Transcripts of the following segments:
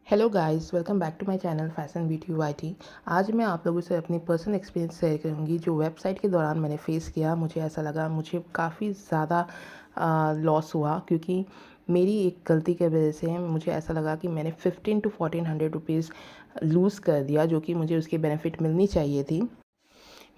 Hello guys, welcome back to my channel fashion beauty YT. आज मैं आप लोगों से अपनी पर्सनल एक्सपीरियंस शेयर करूंगी जो वेबसाइट के दौरान मैंने फेस किया। मुझे ऐसा लगा मुझे काफ़ी ज़्यादा लॉस हुआ क्योंकि मेरी एक गलती की वजह से मुझे ऐसा लगा कि मैंने 15 टू 1400 रुपीज़ लूज़ कर दिया, जो कि मुझे उसकी बेनिफिट मिलनी चाहिए थी।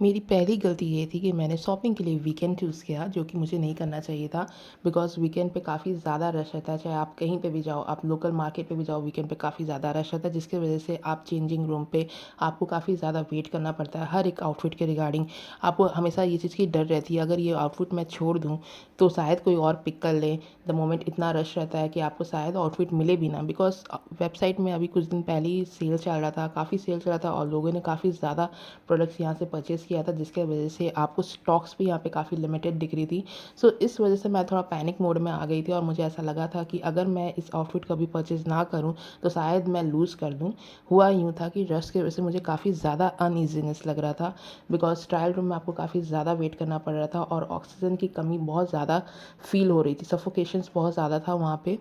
मेरी पहली गलती ये थी कि मैंने शॉपिंग के लिए वीकेंड चूज़ किया, जो कि मुझे नहीं करना चाहिए था। बिकॉज़ वीकेंड पे काफ़ी ज़्यादा रश रहता है, चाहे आप कहीं पे भी जाओ, आप लोकल मार्केट पे भी जाओ, वीकेंड पे काफ़ी ज़्यादा रश रहता है, जिसकी वजह से आप चेंजिंग रूम पे आपको काफ़ी ज़्यादा वेट करना पड़ता है। हर एक आउटफिट के रिगार्डिंग आपको हमेशा ये चीज़ की डर रहती है, अगर ये आउटफिट मैं छोड़ दूँ तो शायद कोई और पिक कर ले। द मोमेंट इतना रश रहता है कि आपको शायद आउटफिट मिले भी ना। बिकॉज़ वेबसाइट में अभी कुछ दिन पहले ही सेल चल रहा था, काफ़ी सेल चल रहा था और लोगों ने काफ़ी ज़्यादा प्रोडक्ट्स यहाँ से परचेज़ किया था, जिसके वजह से आपको स्टॉक्स भी यहाँ पे काफ़ी लिमिटेड दिख रही थी। सो इस वजह से मैं थोड़ा पैनिक मोड में आ गई थी और मुझे ऐसा लगा था कि अगर मैं इस आउटफिट का भी परचेज़ ना करूँ तो शायद मैं लूज़ कर दूँ। हुआ यूँ था कि रश की वजह से मुझे काफ़ी ज़्यादा अनईज़ीनेस लग रहा था, बिकॉज़ ट्रायल रूम में आपको काफ़ी ज़्यादा वेट करना पड़ रहा था और ऑक्सीजन की कमी बहुत ज़्यादा फ़ील हो रही थी, सफोकेशंस बहुत ज़्यादा था वहाँ पे।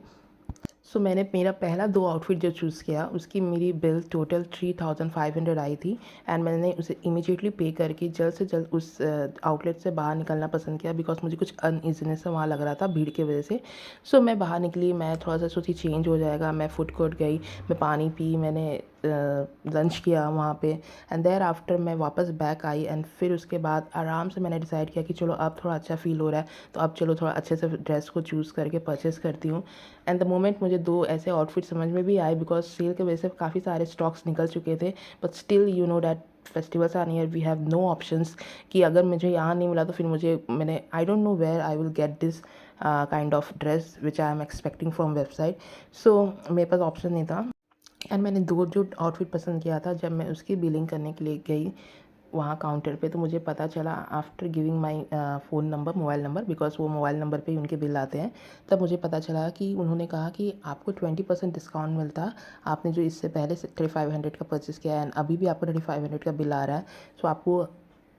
सो मैंने मेरा पहला 2 आउटफिट जो चूज़ किया उसकी मेरी बिल टोटल 3500 आई थी एंड मैंने उसे इमीडिएटली पे करके जल्द से जल्द उस आउटलेट से बाहर निकलना पसंद किया, बिकॉज़ मुझे कुछ अनईज़ीनेस वहाँ लग रहा था भीड़ की वजह से। सो मैं बाहर निकली, मैं थोड़ा-सा सोची चेंज हो जाएगा, मैं फूड कोर्ट गई, मैं पानी पी, मैंने लंच किया वहाँ पे एंड देयर आफ्टर मैं वापस बैक आई एंड फिर उसके बाद आराम से मैंने डिसाइड किया कि चलो अब थोड़ा अच्छा फ़ील हो रहा है, तो अब चलो थोड़ा अच्छे से ड्रेस को चूज़ करके परचेज़ करती हूँ। एंड द मोमेंट मुझे 2 ऐसे आउटफिट समझ में भी आए, बिकॉज़ सेल की वजह से काफ़ी सारे स्टॉक्स निकल चुके थे, but still you know that festivals are near, we have no options कि अगर मुझे यहाँ नहीं मिला तो फिर मैंने I don't know where I will get this kind of dress which I am expecting from website. So मेरे पास ऑप्शन नहीं था एंड मैंने 2 जो आउटफिट पसंद किया था, जब मैं उसकी बिलिंग करने के लिए गई वहाँ काउंटर पे, तो मुझे पता चला after giving my phone number, mobile number, because वो मोबाइल नंबर पे ही उनके बिल आते हैं। तब मुझे पता चला कि उन्होंने कहा कि आपको 20% डिस्काउंट मिलता, आपने जो इससे पहले से 3500 का परचेज़ किया है एंड अभी भी आपको 3500 का बिल आ रहा है। सो आपको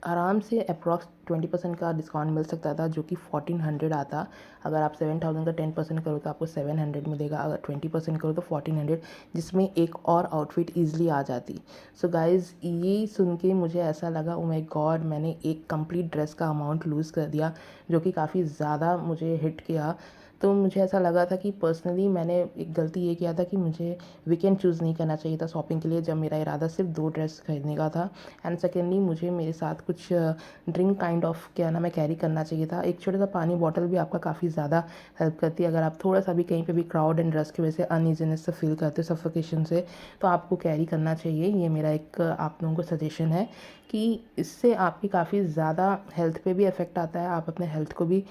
आराम से अप्रॉक्स 20% का डिस्काउंट मिल सकता था, जो कि 1400 आता। अगर आप 7000 का 10% करो तो आपको 700 मिलेगा, अगर 20% करो तो 1400, जिसमें एक और आउटफिट ईजिली आ जाती। सो गाइज़, ये सुन के मुझे ऐसा लगा ओ माय गॉड, मैंने एक कंप्लीट ड्रेस का अमाउंट लूज़ कर दिया, जो कि काफ़ी ज़्यादा मुझे हिट किया। तो मुझे ऐसा लगा था कि पर्सनली मैंने एक गलती ये किया था कि मुझे वीकेंड चूज़ नहीं करना चाहिए था शॉपिंग के लिए, जब मेरा इरादा सिर्फ 2 ड्रेस खरीदने का था। एंड सेकेंडली मुझे मेरे साथ कुछ ड्रिंक काइंड ऑफ क्या नाम है कैरी करना चाहिए था। एक छोटा सा पानी बॉटल भी आपका काफ़ी ज़्यादा हेल्प करती है, अगर आप थोड़ा सा भी कहीं पे भी क्राउड एंड रश की वजह से अनईजीनेस से फील करते हो, सफोकेशन से, तो आपको कैरी करना चाहिए। ये मेरा एक आप लोगों को सजेशन है कि इससे आपकी काफ़ी ज़्यादा हेल्थ पे भी इफ़ेक्ट आता है, आप अपने हेल्थ को भी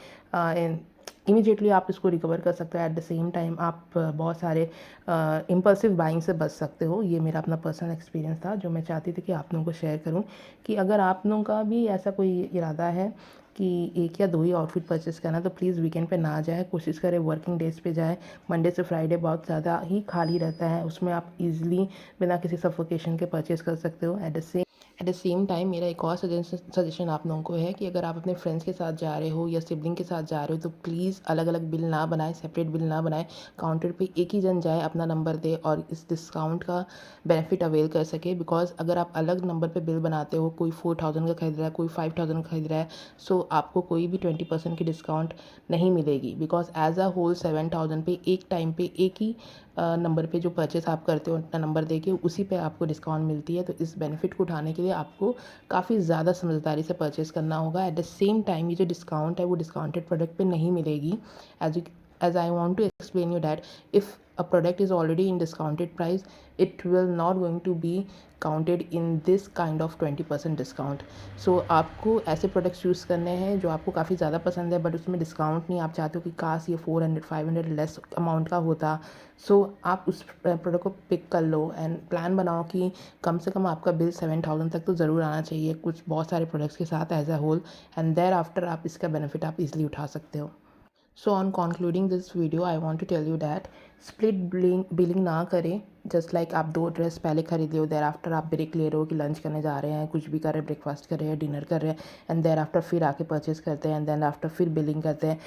इमीडिएटली आप इसको रिकवर कर सकते हो। एट द सेम टाइम आप बहुत सारे इम्पल्सिव बाइंग से बच सकते हो। ये मेरा अपना पर्सनल एक्सपीरियंस था, जो मैं चाहती थी कि आप लोगों को शेयर करूं, कि अगर आप लोगों का भी ऐसा कोई इरादा है कि 1 या 2 ही आउटफिट परचेस करना, तो प्लीज़ वीकेंड पे ना जाए, कोशिश करें वर्किंग डेज़ पे जाए। मंडे से फ्राइडे बहुत ज़्यादा ही खाली रहता है, उसमें आप ईज़िली बिना किसी सफोकेशन के परचेज़ कर सकते हो। एट द सेम टाइम मेरा एक और सजेशन आप लोगों को है कि अगर आप अपने फ्रेंड्स के साथ जा रहे हो या सिबलिंग के साथ जा रहे हो, तो प्लीज़ अलग अलग बिल ना बनाएं, सेपरेट बिल ना बनाएं। काउंटर पे एक ही जन जाए, अपना नंबर दे और इस डिस्काउंट का बेनिफिट अवेल कर सके। बिकॉज़ अगर आप अलग नंबर पे बिल बनाते हो, कोई 4000 का खरीद रहा है, कोई 5000 का खरीद रहा है, सो आपको कोई भी 20% की डिस्काउंट नहीं मिलेगी। बिकॉज़ एज अ होल 7000 पे एक टाइम पे एक ही नंबर पे जो परचेस आप करते हो, अपना नंबर देके उसी पे आपको डिस्काउंट मिलती है। तो इस बेनिफिट को उठाने के लिए आपको काफ़ी ज़्यादा समझदारी से परचेस करना होगा। एट द सेम टाइम ये जो डिस्काउंट है वो डिस्काउंटेड प्रोडक्ट पे नहीं मिलेगी। As I want to explain you that if a product is already in discounted price, it will not going to be counted in this kind of 20% discount. So आपको ऐसे products use करने हैं जो आपको काफ़ी ज़्यादा पसंद है, बट उसमें डिस्काउंट नहीं, आप चाहते हो कि काश ये 400-500 लेस अमाउंट का होता। सो आप उस प्रोडक्ट को पिक कर लो एंड प्लान बनाओ कि कम से कम आपका बिल 7000 तक तो ज़रूर आना चाहिए, कुछ बहुत सारे प्रोडक्ट्स के साथ as a whole, and thereafter आप इसका बेनिफिट आप इजीली उठा सकते हो। So on concluding this video, I want to tell you that split billing ना करें, जस्ट लाइक आप 2 ड्रेस पहले खरीद लो, देयर आफ्टर आप ब्रेक ले रहे हो कि लंच करने जा रहे हैं, कुछ भी कर रहे हैं, ब्रेकफास्ट कर रहे हैं, डिनर कर रहे हैं, एंड देयर आफ्टर फिर आके परचेस करते हैं, एंड देन आफ्टर फिर बिलिंग करते हैं।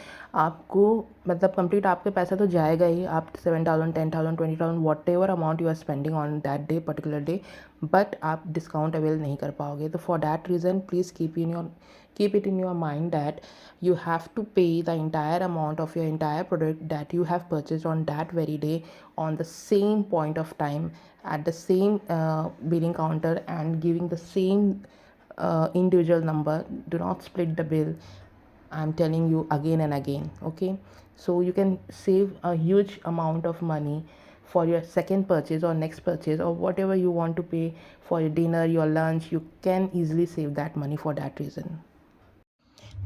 आपको मतलब कंप्लीट आपके पैसा तो जाएगा ही, आप 7,000 10,000 20,000 whatever amount you are spending on that day particular day, but आप डिस्काउंट अवेल नहीं कर पाओगे। तो for that reason please keep it in your mind that you have to pay the entire amount of your entire product that you have purchased on that very day on the same point of time at the same billing counter and giving the same individual number. Do not split the bill. I'm telling you again and again, okay? So you can save a huge amount of money for your second purchase or next purchase or whatever you want to pay for your dinner, your lunch. You can easily save that money for that reason.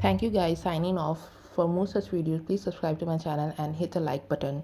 Thank you guys, signing off. For more such videos, please subscribe to my channel and hit the like button.